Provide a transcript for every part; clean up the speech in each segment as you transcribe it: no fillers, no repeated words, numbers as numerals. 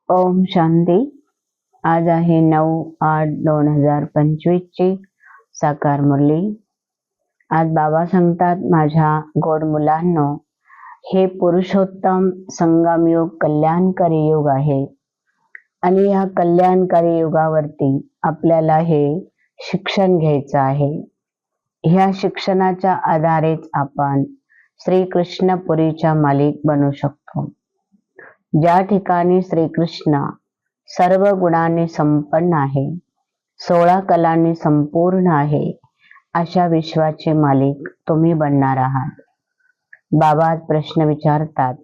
ओम शांती. आज आहे 9/8/2025 ची साकार मुरली. आज बाबा सांगतात, माझ्या गोड मुलांनो, हे पुरुषोत्तम संगम युग कल्याणकारी युग आहे आणि या कल्याणकारी युगावरती आपल्याला हे शिक्षण घ्यायचं आहे. ह्या शिक्षणाच्या आधारेच आपण श्रीकृष्णपुरीच्या मालिक बनू शकतो. ज्या ठिकाणी श्रीकृष्ण सर्व गुणांनी संपन्न आहे, 16 कलांनी संपूर्ण आहे, अशा विश्वाचे मालिक तुम्ही बनणार आहात. बाबा प्रश्न विचारतात,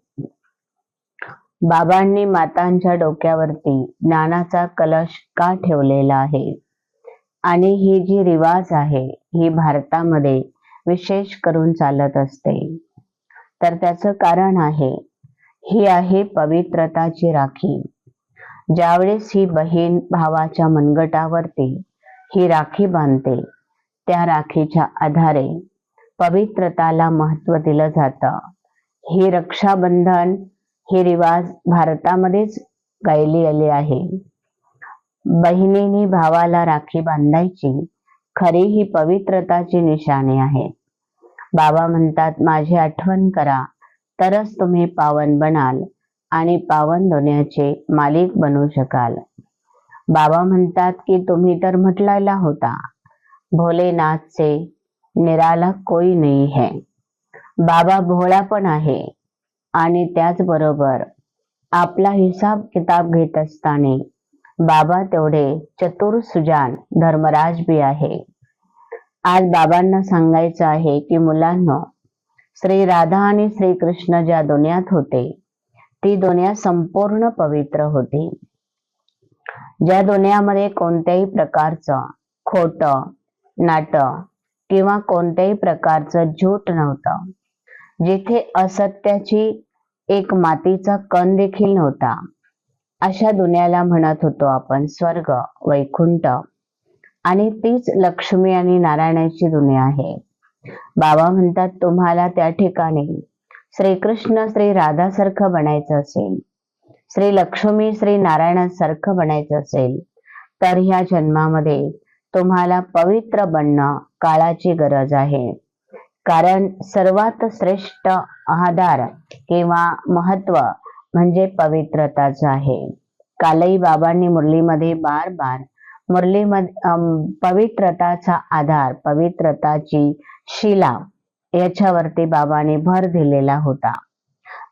बाबांनी मातांच्या डोक्यावरती ज्ञानाचा कलश का ठेवलेला आहे? आणि ही जी रिवाज आहे ही भारतामध्ये विशेष करून चालत असते. तर त्याचं कारण आहे, ही आहे पवित्रताची राखी. ज्यावेळेस ही बहीण भावाच्या मनगटावरती ही राखी बांधते, त्या राखीच्या आधारे पवित्रताला महत्व दिलं जातं. ही रक्षाबंधन ही रिवाज भारतामध्येच गायली आली आहे. बहिणीने भावाला राखी बांधायची, खरी ही पवित्रताची निशाणी आहे. बाबा म्हणतात, माझी आठवण करा तरच तुम्ही पावन बनाल आणि पावन दुनियाचे मालिक बनू शकाल. बाबा म्हणतात की तुम्ही तर म्हटलेला होता, भोलेनाथ से निराला कोई नहीं है. बाबा भोळा पण आहे आणि त्याचबरोबर आपला हिसाब किताब घेत असताना बाबा तेवढे चतुर सुजान धर्मराज भी आहे. आज बाबांना सांगायचं आहे की मुलांनो, श्री राधा आणि श्रीकृष्ण ज्या दुनियात होते ती दुनिया संपूर्ण पवित्र होती. ज्या दुनियामध्ये कोणत्याही प्रकारचं खोटं नाटक किंवा कोणत्याही प्रकारचं झूट नव्हतं, जिथे असत्याची एक मातीचा कण देखील नव्हता, अशा दुनियाला म्हणत होतो आपण स्वर्ग, वैकुंठ. आणि तीच लक्ष्मी आणि नारायणाची दुनिया आहे. बाबा म्हणतात, तुम्हाला त्या ठिकाणी श्रीकृष्ण श्री राधा सारखं बनायचं असेल, श्री लक्ष्मी श्री नारायणासारखं बनायचं असेल, तर ह्या जन्मामध्ये तुम्हाला पवित्र बनणं काळाची गरज आहे. कारण सर्वात श्रेष्ठ आधार किंवा महत्व म्हणजे पवित्रताच आहे. कालही बाबांनी मुरलीमध्ये बार बार पवित्रताचा आधार, पवित्रताची शिला याच्यावरती बाबांनी भर दिलेला होता.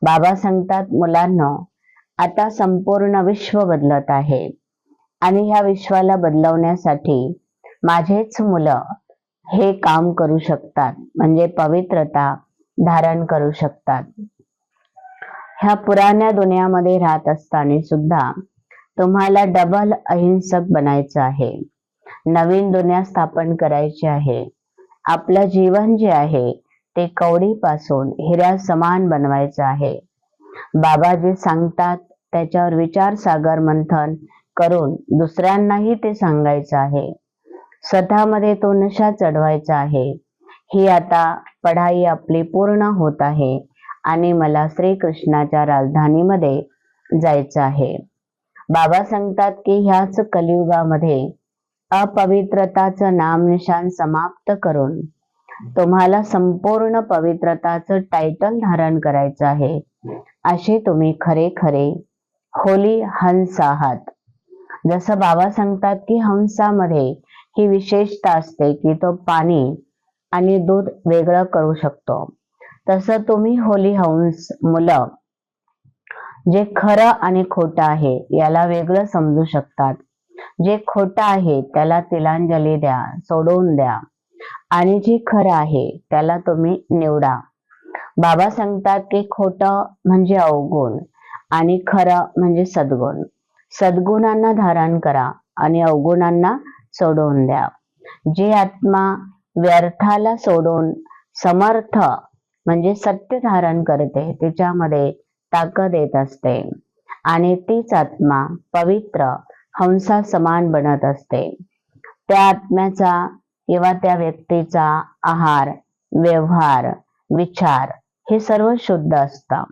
बाबा सांगतात, मुलांनो, आता संपूर्ण विश्व बदलत आहे आणि ह्या विश्वाला बदलवण्यासाठी माझेच मुलं हे काम करू शकतात, म्हणजे पवित्रता धारण करू शकतात. ह्या पुराण्या दुनियामध्ये राहत असताना सुद्धा तुम्हाला डबल अहिंसक बनायचं आहे. नवीन दुनिया स्थापन करायची आहे. आपलं जीवन जे आहे ते कवडीपासून हिऱ्या समान बनवायचं आहे. बाबा जे सांगतात त्याच्यावर विचार सागर मंथन करून दुसऱ्यांनाही ते सांगायचं आहे. स्वतःमध्ये तो नशा चढवायचा आहे. ही आता पढाई आपली पूर्ण होत आहे आणि मला श्रीकृष्णाच्या राजधानीमध्ये जायचं आहे. बाबा सांगतात की ह्याच कलियुगामध्ये अपवित्रताचं नामनिशान समाप्त करून तुम्हाला संपूर्ण पवित्रताचं टायटल धारण करायचं आहे. असे तुम्ही खरे खरे होली हंस आहात. जसं बाबा सांगतात की हंसामध्ये ही विशेषता असते की तो पाणी आणि दूध वेगळं करू शकतो, तसं तुम्ही होली हंस मुलं जे खरं आणि खोटं आहे याला वेगळं समजू शकतात. जे खोटं आहे त्याला तिलांजली द्या, सोडून द्या, आणि जे खरं आहे त्याला तुम्ही निवडा. बाबा सांगतात की खोटं म्हणजे अवगुण आणि खरं म्हणजे सद्गुण. सद्गुणांना धारण करा आणि अवगुणांना सोडून द्या. जे आत्मा व्यर्थाला सोडून समर्थ म्हणजे सत्य धारण करते, तिच्यामध्ये ताकद येत असते आणि तीच आत्मा पवित्र हंसा समान बनत असते. त्या आत्म्याचा किंवा त्या व्यक्तीचा आहार, व्यवहार, विचार हे सर्व शुद्ध असतं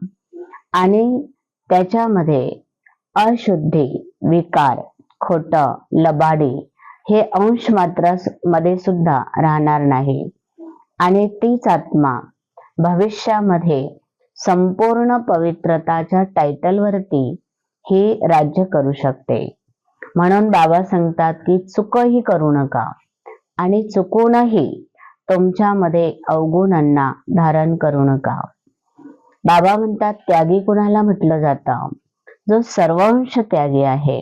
आणि त्याच्यामध्ये अशुद्धी, विकार, खोट, लबाडी हे अंश मात्र मध्ये सुद्धा राहणार नाही आणि तीच आत्मा भविष्यामध्ये संपूर्ण पवित्रताच्या टायटलवरती ही राज्य करू शकते. म्हणून बाबा सांगतात की चुकही करू नका आणि चुकूनही तुमच्यामध्ये अवगुणांना धारण करू नका. बाबा म्हणतात त्यागी कुणाला म्हटलं जातं? जो सर्वांश त्यागी आहे,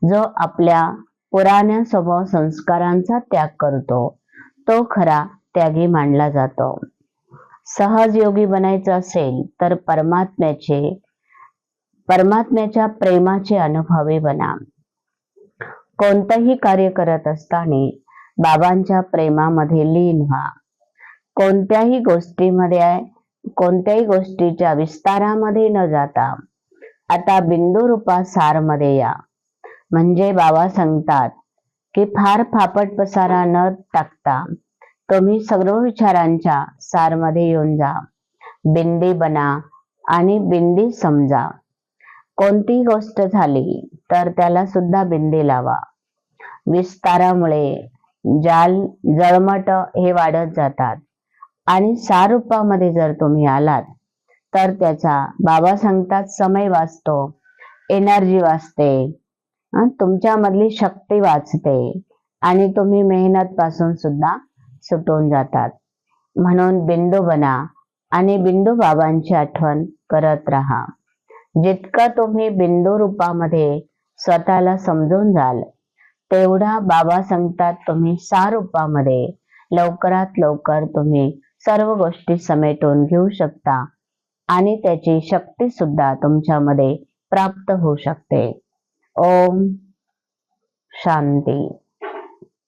जो आपल्या पुराण्या स्वभाव संस्कारांचा त्याग करतो, तो खरा त्यागी मानला जातो. सहज योगी बनायचं असेल तर परमात्म्याच्या प्रेमाचे अनुभवी बना. कोणतंही कार्य करत असताना बाबांच्या प्रेमामध्ये लीन व्हा. कोणत्याही गोष्टीच्या विस्तारामध्ये न जाता आता बिंदू रूपा सार मध्ये या. म्हणजे बाबा सांगतात की फार फापट पसारा न टाकता तुम्ही सर्व विचारांच्या सार मध्ये येऊन जा. बिंदी बना आणि बिंदी समजा. कोणतीही गोष्ट झाली तर त्याला सुद्धा बिंदी लावा. विस्तारामुळे जळमट हे वाढत जातात आणि सार रूपामध्ये जर तुम्ही आलात तर त्याचा बाबा सांगतात समय वाचतो, एनर्जी वाचते, तुमच्यामधली शक्ती वाचते आणि तुम्ही मेहनत पासून सुद्धा सुटून जातात. म्हणून बिंदू बना आणि बिंदू बाबांची आठवण करत राहा. जितकं तुम्ही बिंदू रूपामध्ये स्वतःला समजून जाल तेवढा बाबा सांगतात तुम्ही सार रूपामध्ये लवकरात लवकर तुम्ही सर्व गोष्टी समेटून घेऊ शकता आणि त्याची शक्ती सुद्धा तुमच्यामध्ये प्राप्त होऊ शकते. ओम शांती.